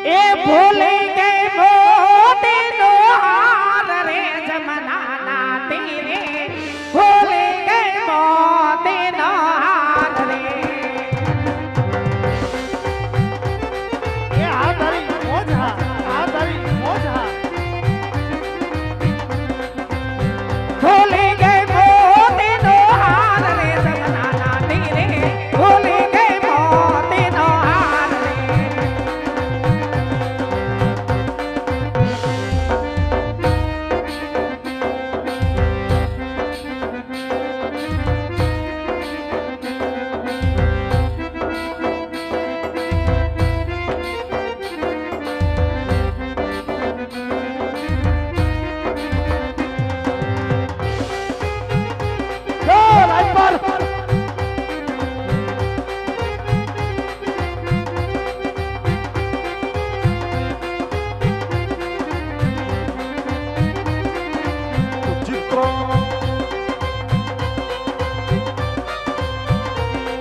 એ ભૂલી ગઈ મોતીનો હાર રે જમનાના તીરે ભૂલી ગઈ મોતીનો હાર રે એ આ તારી મોજ હા આ તારી મોજ હા ભૂલી ગઈ મોતીનો હાર રે જમનાના તીરે ભૂલી ગઈ મોતીનો હાર રે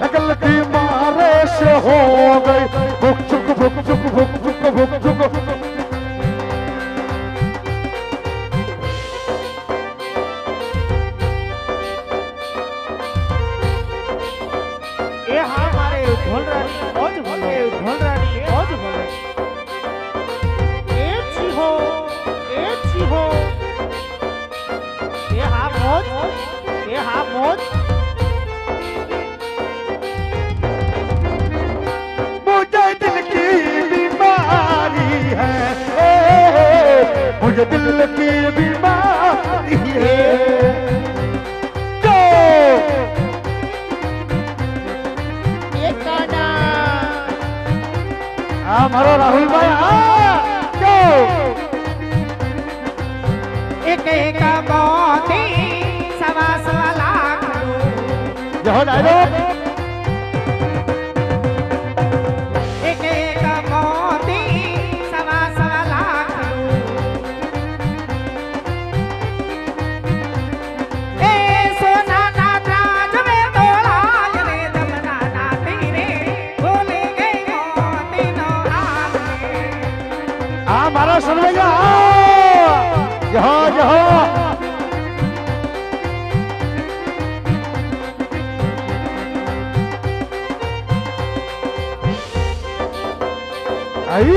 अकल की मारे से हो गई भुक चुक भुक चुक भुक चुक भुक चुक એ હા મારે ઢોલરાની મોજ ભલે ઢોલરાની મોજ ભલે એ છીહો એ હા મોજ એ હા મોજ मुझे दिल की बीमारी है मुझे दिल की बीमारी है मारो राहुल भाई एक एक मोती सवा सवा लाख जो डायलॉग एक एक मोती सवा सवा लाख ए सोना ना राज में तोड़ा रे जमना ना तीरे भूल गई मोती नो हाथ रे मारा सुनवेगा यहाँ यहाँ आई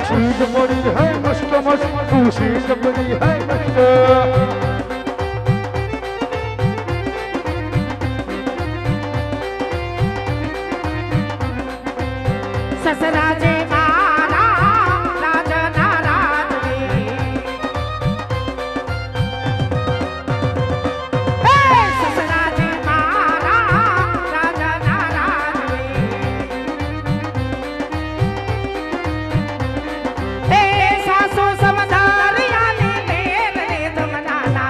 चीज बड़ी है मस्त मस्त चीज बड़ी है मस्त ससराजे मारा राजना राज हे ससराजे मारा राजना राज हे सासू समधारिया ने रे जमना ना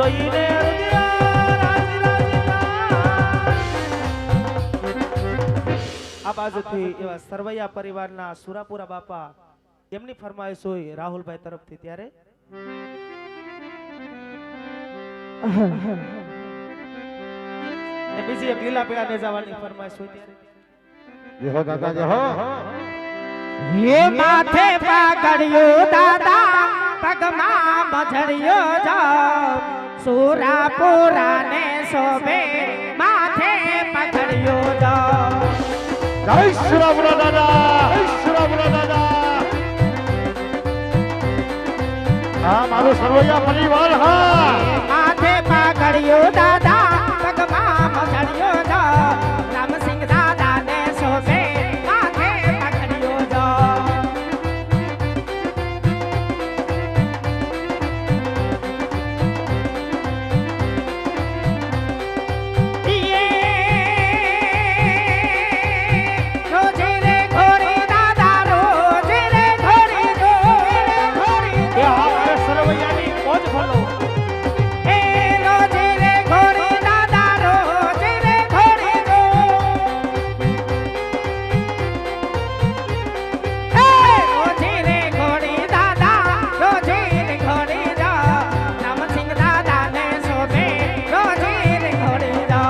જોઈને હૃદય રાજી રાજી થાય. આ બાજુથી એવા સરવૈયા પરિવારના સુરાપુરા બાપા તેમની ફરમાઈશ હોય રાહુલભાઈ તરફથી ત્યારે ને બીજી એક લીલા પીળા નેજાવાની ફરમાઈશ હોય ત્યારે જય હો દાદા જય હો. ये माथे पकड़ियो दादा पगमा बझड़ियो जाओ सुरापुरा ने शोभे माथे पकड़ियो जाओ. જય શ્રી રામ દાદા, જય શ્રી રામ દાદા. હા મારો સરવૈયા પરિવાર. હા माथे पकड़ियो दादा पगमा बझड़ियो जाओ रामसिंह दादा ने शोभे माथे पकड़ियो जाओ. रोजे रे घोड़ी दादा रोजे रे घोड़ी दो घोड़ी એ હા મારા સરવૈયાની મોજ ભલો. ए रोजे रे घोड़ी दादा रोजे रे घोड़ी दो ए रोजे रे घोड़ी दादा रोजे रे घोड़ी दो रामसिंह दादा ने शोभे रोजे रे घोड़ी दो.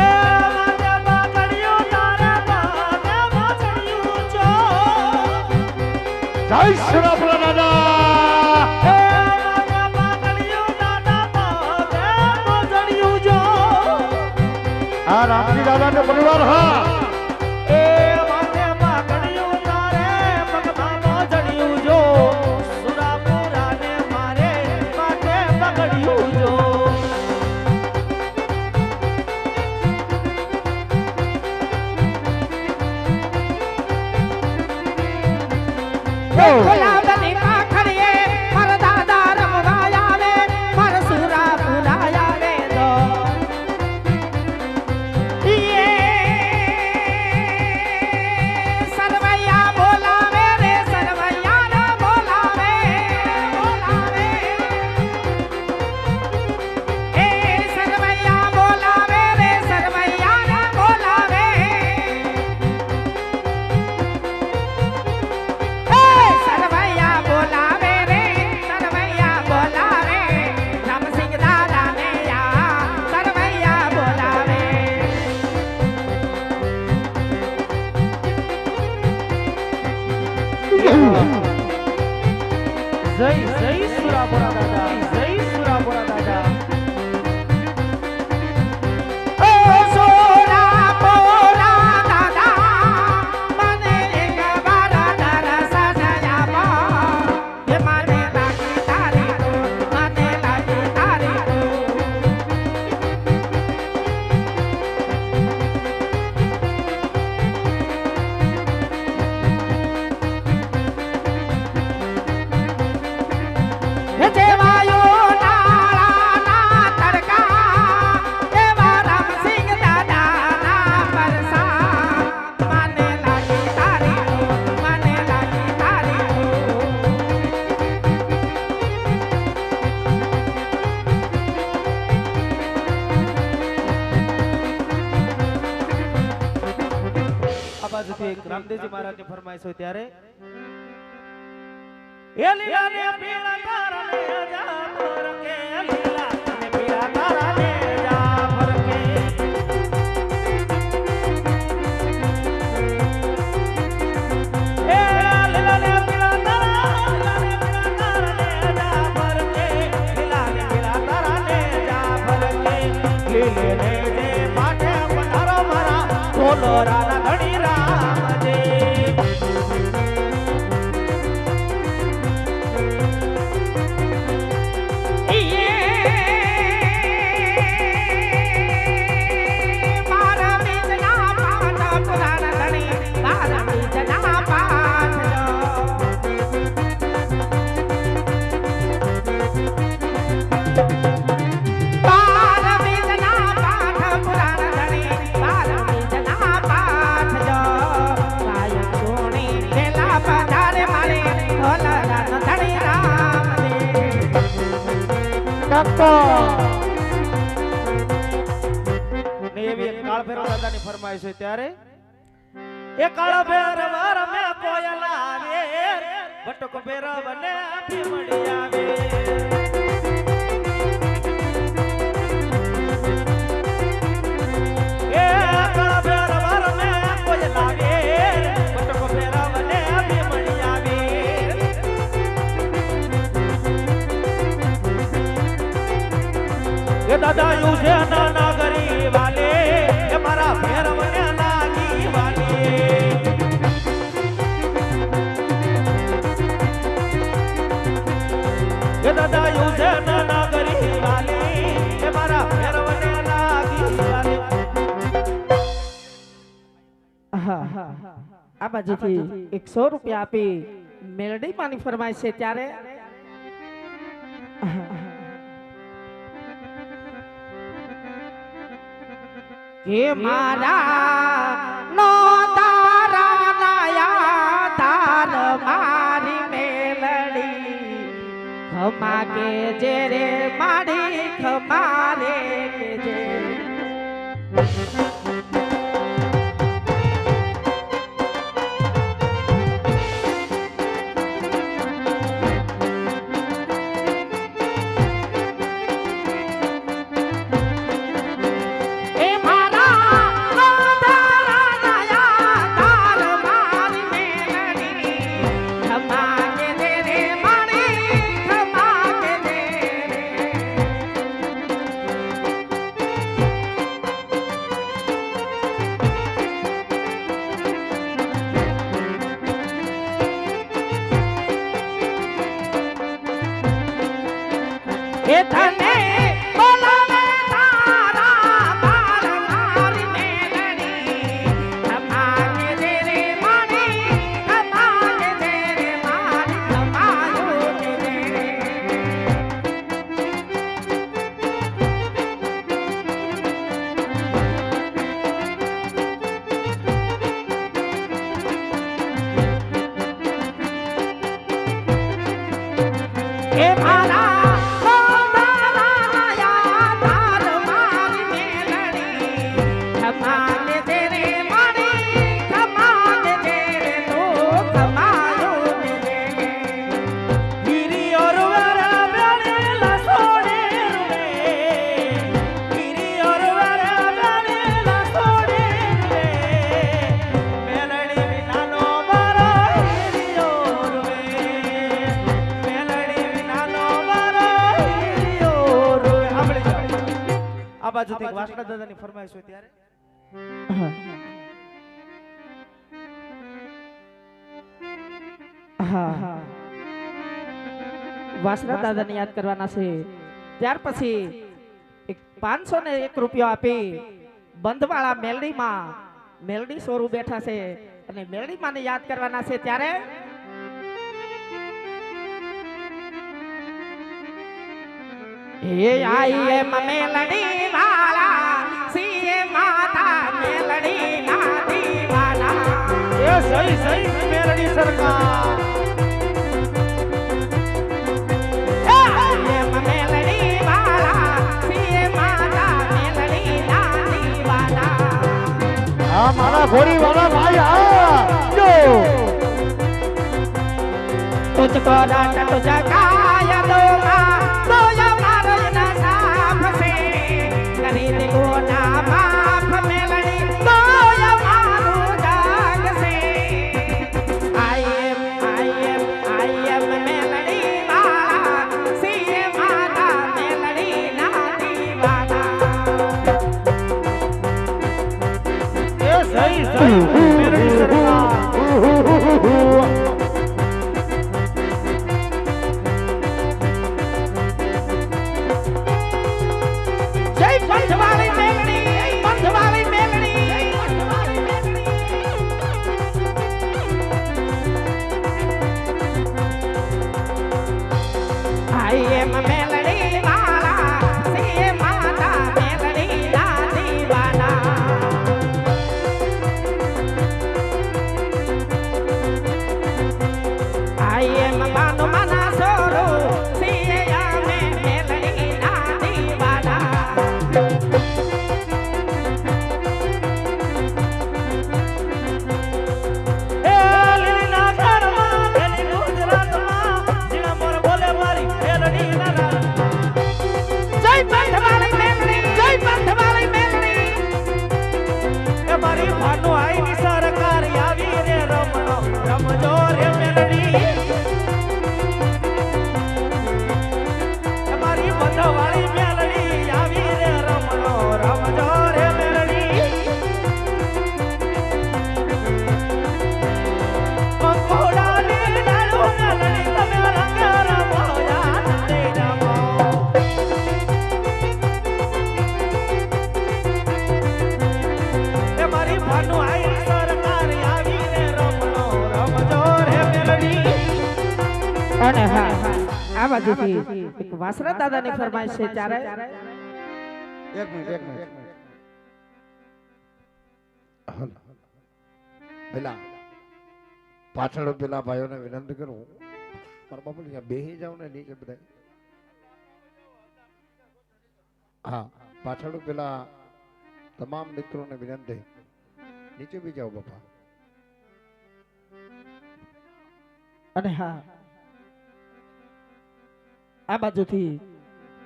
એ માથે પકડ્યું તારા માથે પકડ્યું જો. જય શ્રી રામ દાદા. એ માથે પકડ્યું તારા માથે પકડ્યું જો. આ રામજી દાદા નો પરિવાર. હા એ માથે પકડ્યું તારે પગમાં ચડ્યું જો. સુરાપુરાને મારે માથે પકડ્યું જો. ગુલાબની પાખડીએ મારા દાદા રમવા આવે મારા સુરા ભૂલાયા રે દો. સરવૈયા બોલાવે રે સરવૈયા ને બોલાવે બોલાવે એ સરવૈયા બોલાવે રે સરવૈયા ને બોલાવે સરવૈયા બોલાવે રે સરવૈયા બોલાવે રામસિંહ દાદા ને યા સરવૈયા બોલાવે. જય જય સુરાપુરા દાદા, જય સુરાપુરા દાદા. ઓ સુરાપુરા દાદા મને એક વાર દર્શન આપો. એ મને લાગી તારી તો મને લાગી તારી તો. જેવાયો નાળાના તડકા એવા રામસિંહ દાદાના પરસા. મને લાગી તારી તો મને લાગી તારી તો. આ બાજુથી એક રામદેવજી મહારાજની ફરમાઈશ હોય ત્યારે એ લીલા ને પીળા તારા ને જા ફરકે. લીલા ને પીળા તારા ને જા ફરકે. એ લીલા ને પીળા તારા ને જા ફરકે. લીલા ને પીળા તારા ને જા ફરકે. લીલે ને જે માથે પધારો મારા કોલોરાના ધણી રામજી. મારા બીજના પાઠ પુરાણ ધણી મારા બીજના પાઠ લો. મારા બીજના પાઠ પુરાણ ધણી મારા બીજના પાઠ ને એવી એક કાળ ભૈરવ દાદાની ફરમાઈશ હોય ત્યારે એ કાળ ભૈરવ રમે કોયલ આવે બટકો ભૈરવ ને ભીમડી આવે એ કાળ ભૈરવ રમે કોયલ આવે બટકો ભૈરવ ને ભીમડી આવે એ દાદા યુ છે નાના ગરી વાલે એ મારા ભૈરવ ને લાગી વાલે એ દાદા યુ છે નાના ગરી વાલે એ મારા ભૈરવ ને લાગી વાલે આ બાજુથી 100 રૂપિયા આપી મેલડી માની ફરમાય છે ત્યારે કે મારા નો તારા નાયા તાર મારી મેલડી ખમા કે જે રે મારી ખમા રે કે જે તને બોલાવે તારા બાર મારી મેલડી ખમા કે જે રે મારી ખમા કે જે રે મારી ખમાયો કે જે એ મારા આ બાજુથી વાસણા દાદાની ફરમાઈશ હોય ત્યારે વાસણા દાદાને યાદ કરવાના છે ત્યાર પછી 501 રૂપિયો આપી બંધવાળા મેલડીમાં મેલડી સોરું બેઠા છે અને મેલડી માને યાદ કરવાના છે ત્યારે એ આઈ એમ મેલડી વાલા સીએ માતા મેલડી ના દીવાના એ સહી સહી મેલડી સરકાર મારા ભોરી વાળા ભાઈ આ જો तुझको डांट तुझकाया दूंगा तो ये मारो न साफ से खरीद को ना बाप मेलड़ी तो ये मारो जाग से I am मेलड़ी वाला सीए माता मेलड़ी ना दीवाना એ સહી સહી મેલડી સરકાર બાજુથી એક વાસરા દાદાની ફરમાઈશ છે ત્યારે એક મિનિટ પેલા પાછળ પેલા ભાઈઓને વિનંતી કરું મારા બાપુ અહીંયા બેહી જાવ ને નીચે બધા હા પાછળ પેલા તમામ મિત્રોને વિનંતી નીચે બી જાઓ બાપા અને હા આ બાજુથી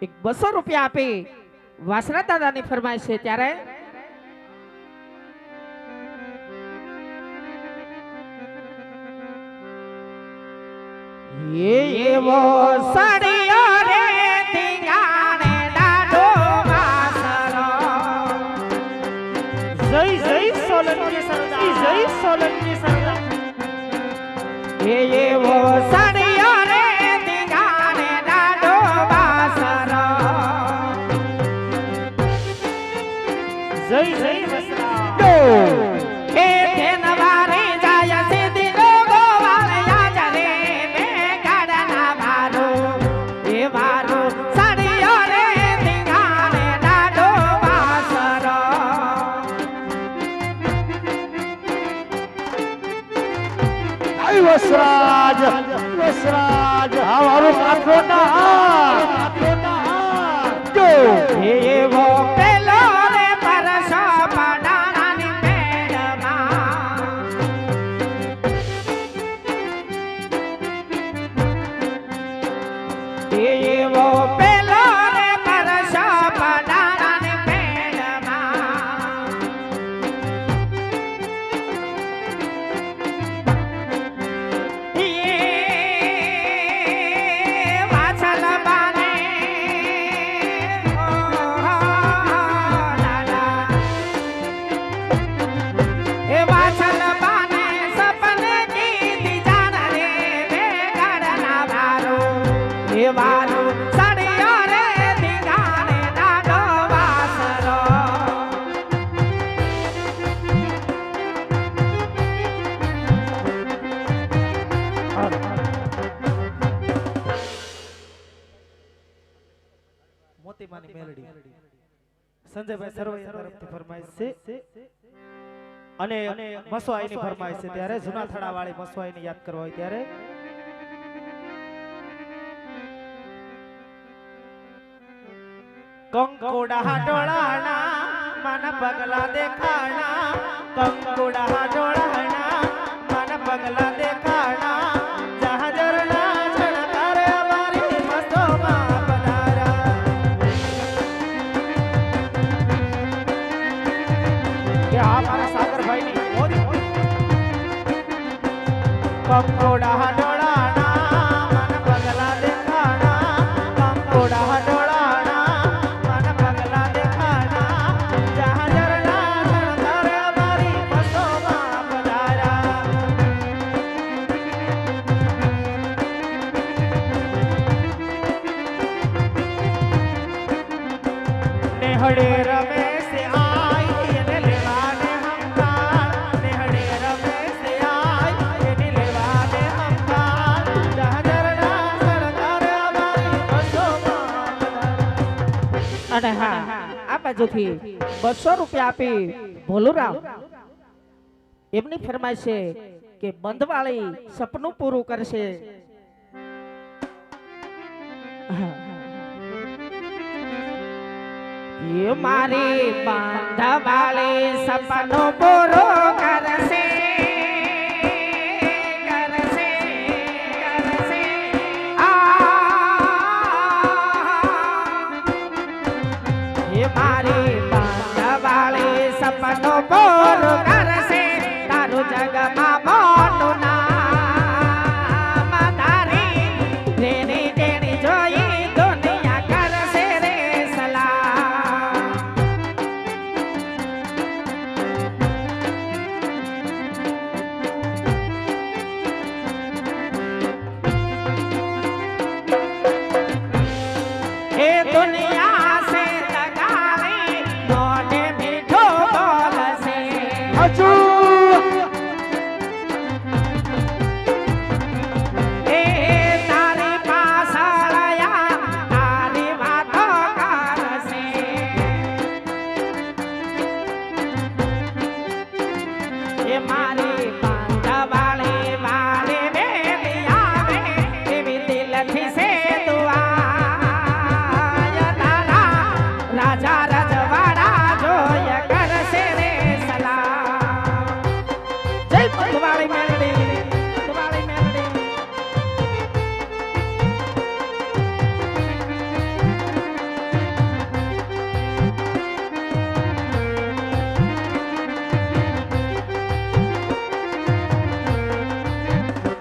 એક 200 રૂપિયા આપી વાસરા દાદાની ફરમાઈશ છે ત્યારે એવો સડિયો રે ધીંગાણે દાઢો વાસરો જય જય સોલંકી સરદાર જય સોલંકી સરદાર એવો સડિયો રે ધીંગાણે દાઢો વાસરો જય જય વસરા એ ધનવારી જાય સીધી લોગો વાળ્યા જરે બે ગાડના મારો એ મારો સડિયો રે ધીંગાણે દાઢો વાસરો વસરાજ વસરાજ હા મારું કાઠો ના જો એવો પેલો રે પરસો પડાણાની પેડમાં એવો પેલો રે પરસો પડાણાની પેડમાં વાછલ બાને એ વાછલ બાને સપને કીધી જાણ રે બેગડના વારો એ વારો સડિયો રે ધીંગાણે દાઢો વાસરો મોતીમાની મેલડી સંજયભાઈ સરવૈયા તરફથી ફરમાઈશ છે અને મસવાઈની ફરમાઈશ છે ત્યારે જૂના થડા વાળી મસવાઈની યાદ કરવા હોય ત્યારે કંકોડા ડોળાણા મન પગલા દેખાણા કંકોડા ડોળાણા મન પગલા દેખાણા જહાજરના છણકાર અમારી મસ્તોમાં પધારા કે આ મારા સાગરભાઈની કંકોડા ડોળાણા મન પગલા દેખાણા કંકોડા ડોળાણા મન પગલા દેખાણા જહાજરના છણકાર અમારી મસ્તોમાં પધારા નેહડે રમેશ આઈ એને લેવાને હમકાર નેહડે રમેશ આઈ એને લેવાને હમકાર જહાજરના સરદાર અમારી બસોમાં અને હા આ બાજુથી 200 રૂપિયા આપી ભોલુરાવ એમની ફરમાઈશ છે કે બંધવાળી સપનું પૂરું કરશે એ મારી બંધવાળી સપનું પૂરું કરશે કરશે કરશે એ મારી બંધવાળી સપનું પૂરું કરશે તારું જગમાં મોટું નામ તારી રેની તેણી જોઈ દુનિયા કરશે રે સલામ એ મારી પાંજવાળી વાળી મેલી આવે એવી દિલથી સે દુઆ તારા રાજા રજવાડા જોય કરશે રે સલામ જય પાંજવાળી મેલડી પાંજવાળી મેલડી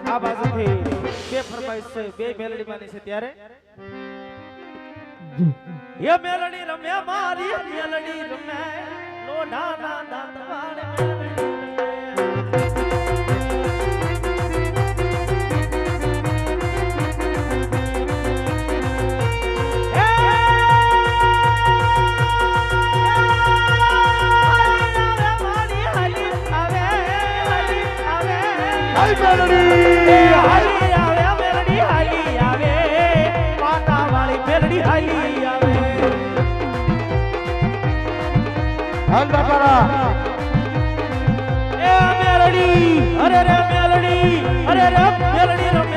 આ બાજુથી બે ફરમાઈશ છે બે મેલડી માની છે ત્યારે એ મેલડી રમે મારી મેલડી રમે લોઢા ના દાંત વાળે મેલડી હાલી આવે મેલડી હાલી આવે પાટા વાળી મેલડી હાલી આવે હાલ બાપારા એ મેલડી અરે રે મેલડી અરે રે મેલડી રમે